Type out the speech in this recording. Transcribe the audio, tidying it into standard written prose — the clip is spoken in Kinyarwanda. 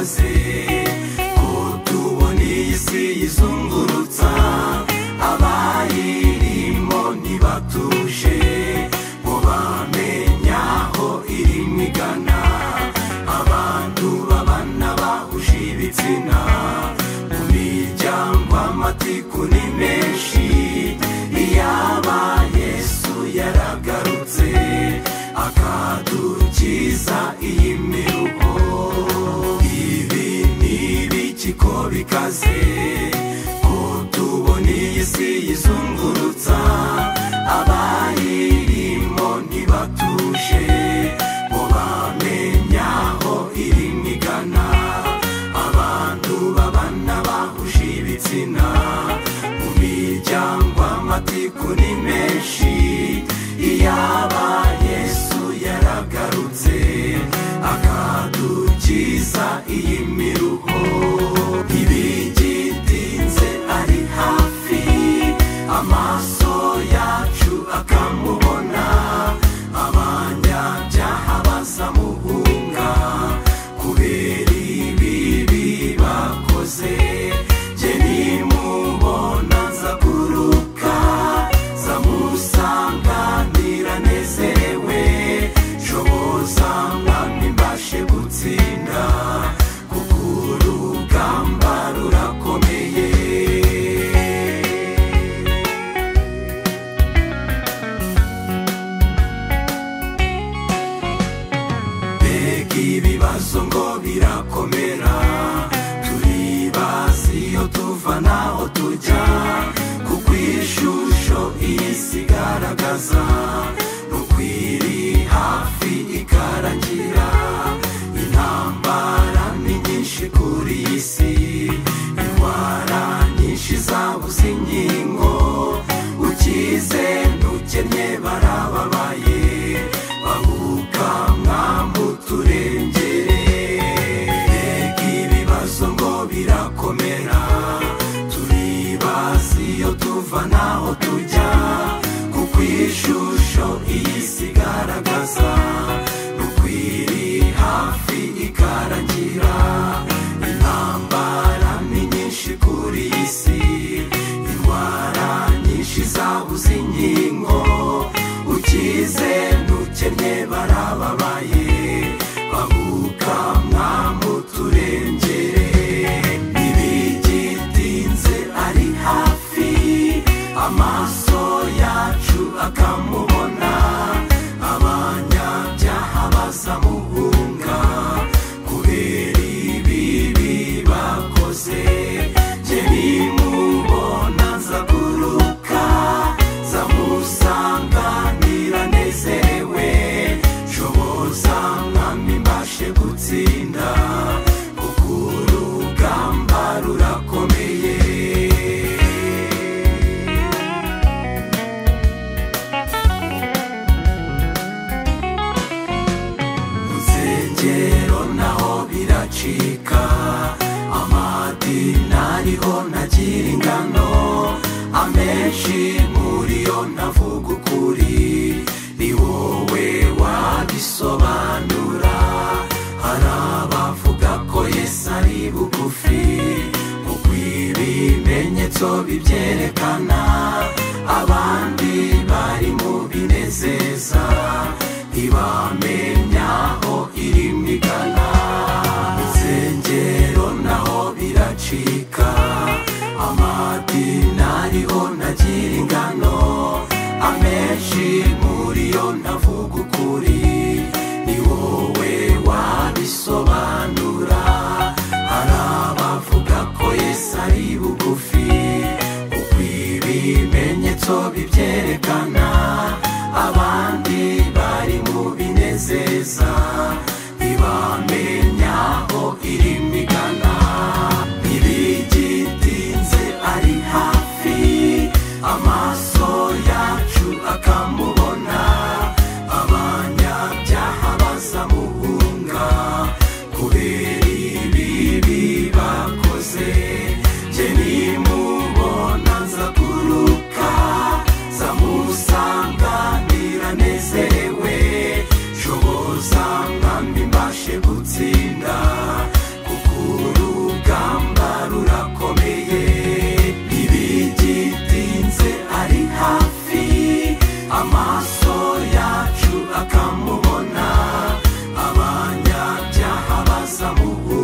bikaze ko tubona iyi si izungurutsa abayirimo ntibatuje ngo bamenye aho irimo igana abantu babana bahuje ibitsina mu miryango amatiku ni menshi iyaba Yesu yaragarutse akadukiza iyi miruho ibi n'ibiki ko bikaze ko tubona iyi si izungurutsa abayirimo ntibatuje ngo bamenye aho irimo igana abantu babana bahuje ibitsina mu miryango amatiku ni menshi iyaba Yesu yaragarutse akadukiza iyi miruho ibigitinze ari hafi amaso yacu akamubona abanyabyaha bazamuhunga kubera ibibi bakoze jye nimubona nzaguruka zamusanganira nezerewe shoboza mwami mbashe gutsinda kuko urugamba rurakomeye mbega ibibazo ngo birakomera turibaza iyo tuva naho tujya kuko ishusho isi igaragaza nukwiri hafi ikarangira intambara ni nyinshi kuri iyi si indwara nyinshi zabuze inkingo ukize ntukennye barababaye bahuka mwamuturengere mbega ibibazo ngo birakomera turibaza iyo tuva naho tujya kuko ishusho iyi si igaragaza nukwiri hafi ikarangira intambara ni nyinshi kuri iyi si indwara nyinshi zabuze inkingo ukize ntukennye barababaye bahuka mwamuturengere ibigitinze ari hafi amaso yacu akamubona abanyabyaha bazamuhunga kubera ibibi bakoze jye nimubona nzaguruka zamusanganira nezerewe shoboza mwami mbashe gutsinda kuko urugamba rurakomeye insengero naho biracika amadini ariho ntagira ingano amenshi muri yo ntavuga ukuri ni wowe wabisobanura hari abavuga ko Yesu ari bugufi kuko ibimenyetso bibyerekana abandi bari mu binezeza ntibamenya aho irimo igana insengero naho biracika amadini ariho ntagira ingano amenshi muri yo ntavuga ukuri ni wowe wabisobanura hari abavuga ko Yesu ari bugufi kuko ibimenyetso bibyerekana abandi bari mu binezeza ntibamenya aho irimo igana ibigitinze ari hafi amaso yacu akamubona abanyabyaha bazamuhunga kubera ibibi bakoze jye nimubona nzaguruka zamusanganira nezerewe shoboza mwami mbashe gutsinda kuko bazamuhunga